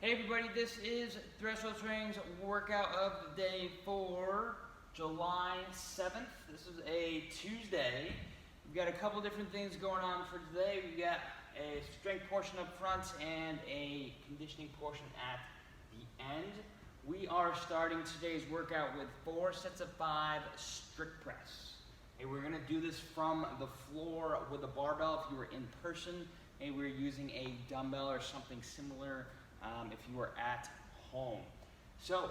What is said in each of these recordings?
Hey everybody, this is Threshold Training's workout of the day for July 7th. This is a Tuesday. We've got a couple different things going on for today. We've got a strength portion up front and a conditioning portion at the end. We are starting today's workout with 4 sets of 5 strict press. Okay, we're gonna do this from the floor with a barbell if you were in person, and we're using a dumbbell or something similar if you are at home. So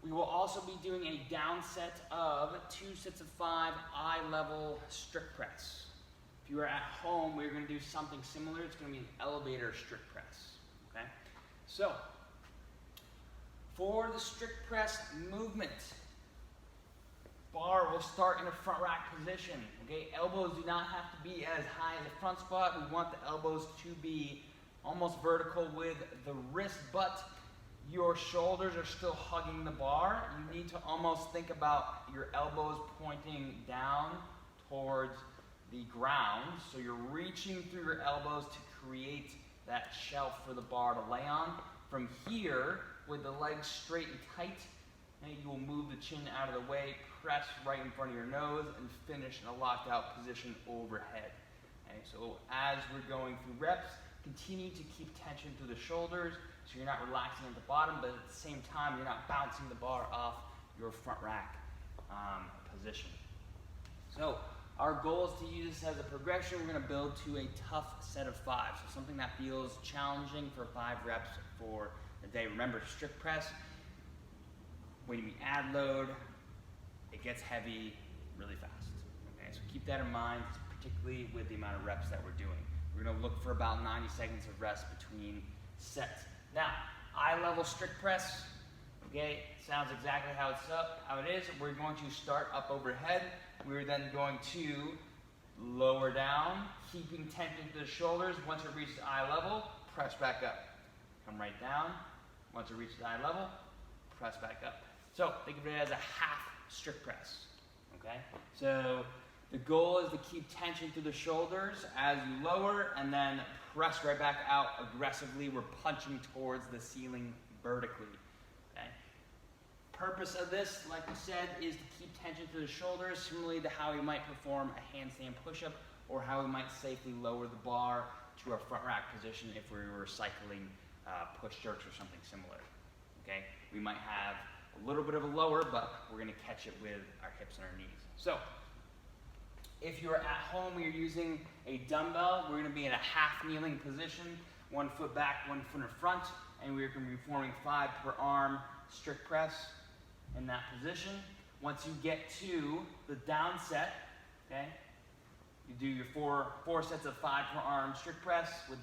we will also be doing a down set of 2 sets of 5 eye level strict press. If you are at home, we're going to do something similar. It's going to be an elevator strict press. Okay. So for the strict press movement, bar will start in a front rack position. Okay. Elbows do not have to be as high as the front spot. We want the elbows to be almost vertical with the wrist, but your shoulders are still hugging the bar. You need to almost think about your elbows pointing down towards the ground. So you're reaching through your elbows to create that shelf for the bar to lay on. From here, with the legs straight and tight, you will move the chin out of the way, press right in front of your nose, and finish in a locked out position overhead. Okay, so as we're going through reps, continue to keep tension through the shoulders so you're not relaxing at the bottom, but at the same time you're not bouncing the bar off your front rack position. So our goal is to use this as a progression. We're going to build to a tough set of 5, so something that feels challenging for 5 reps for the day. Remember, strict press, when we add load, it gets heavy really fast. Okay, so keep that in mind, particularly with the amount of reps that we're doing. We're going to look for about 90 seconds of rest between sets. Now, eye level strict press, okay, sounds exactly how it is. We're going to start up overhead. We're then going to lower down, keeping tension to the shoulders. Once it reaches eye level, press back up. Come right down. Once it reaches eye level, press back up. So think of it as a half strict press, okay? So the goal is to keep tension through the shoulders as you lower and then press right back out aggressively. We're punching towards the ceiling vertically. Okay? Purpose of this, like we said, is to keep tension through the shoulders, similarly to how we might perform a handstand push-up or how we might safely lower the bar to our front rack position if we were cycling push jerks or something similar. Okay? We might have a little bit of a lower, but we're going to catch it with our hips and our knees. So if you're at home and you're using a dumbbell, we're going to be in a half kneeling position, 1 foot back, 1 foot in front, and we're going to be performing 5 per arm strict press in that position. Once you get to the down set, okay, you do your four sets of 5 per arm strict press with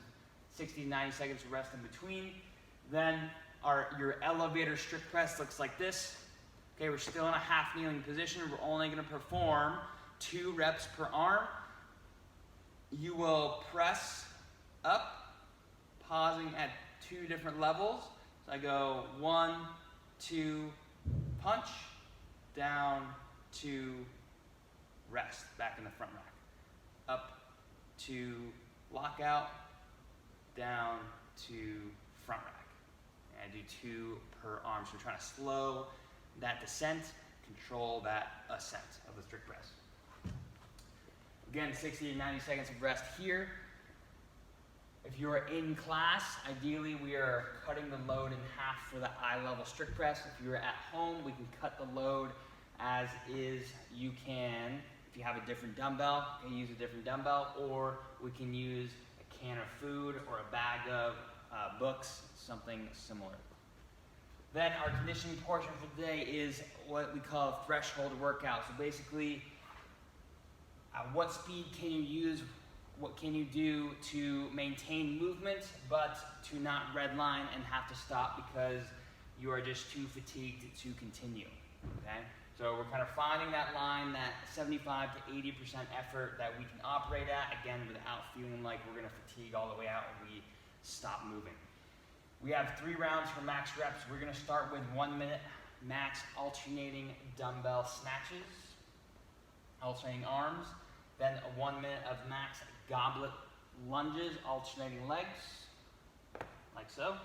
60 to 90 seconds of rest in between. Then your elevator strict press looks like this. Okay, we're still in a half kneeling position. We're only going to perform 2 reps per arm. You will press up, pausing at 2 different levels. So I go 1, 2, punch, down, 2, rest, back in the front rack. Up, 2, lockout, down, 2, front rack. And I do 2 per arm. So we're trying to slow that descent, control that ascent of the strict press. Again, 60 to 90 seconds of rest here. If you're in class, ideally we are cutting the load in half for the eye level strict press. If you're at home, we can cut the load as is. You can, if you have a different dumbbell, you can use a different dumbbell, or we can use a can of food or a bag of books, something similar. Then our conditioning portion for today is what we call a threshold workout. So basically, at what speed can you use, what can you do to maintain movement, but to not redline and have to stop because you are just too fatigued to continue, okay? So we're kind of finding that line, that 75 to 80% effort that we can operate at, again, without feeling like we're gonna fatigue all the way out when we stop moving. We have 3 rounds for max reps. We're gonna start with 1 minute max alternating dumbbell snatches, alternating arms, then 1 minute of max goblet lunges, alternating legs, like so.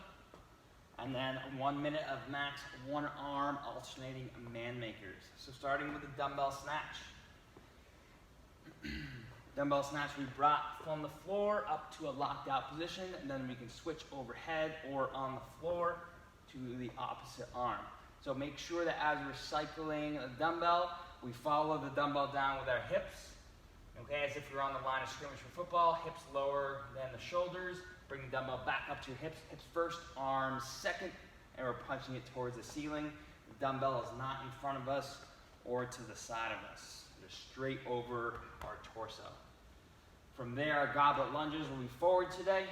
and then 1 minute of max one arm alternating man makers. So starting with the dumbbell snatch. Dumbbell snatch, we brought from the floor up to a locked out position, and then we can switch overhead or on the floor to the opposite arm. So make sure that as we're cycling the dumbbell, we follow the dumbbell down with our hips. Okay, as if you're on the line of scrimmage for football, hips lower than the shoulders. Bring the dumbbell back up to your hips, hips first, arms second, and we're punching it towards the ceiling. The dumbbell is not in front of us or to the side of us. They're straight over our torso. From there, our goblet lunges will be forward today.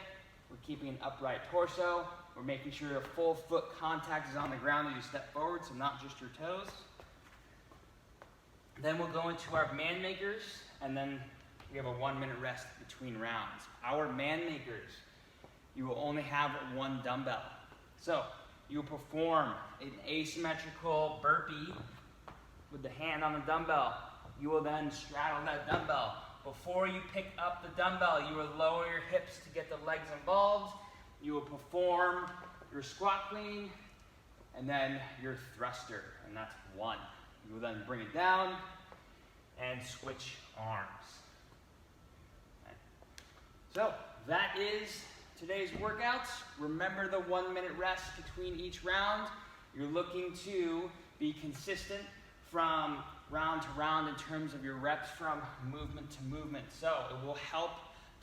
We're keeping an upright torso. We're making sure your full foot contact is on the ground as you step forward, so not just your toes. Then we'll go into our man makers, and then we have a 1 minute rest between rounds. Our man makers, you will only have one dumbbell. So you will perform an asymmetrical burpee with the hand on the dumbbell. You will then straddle that dumbbell. Before you pick up the dumbbell, you will lower your hips to get the legs involved. You will perform your squat clean and then your thruster, and that's 1. You will then bring it down and switch arms. Okay. So that is today's workouts. Remember the 1 minute rest between each round. You're looking to be consistent from round to round in terms of your reps from movement to movement. So it will help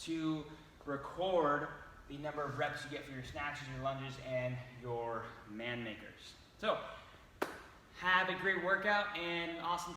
to record the number of reps you get for your snatches, your lunges, and your man makers. So have a great workout and awesome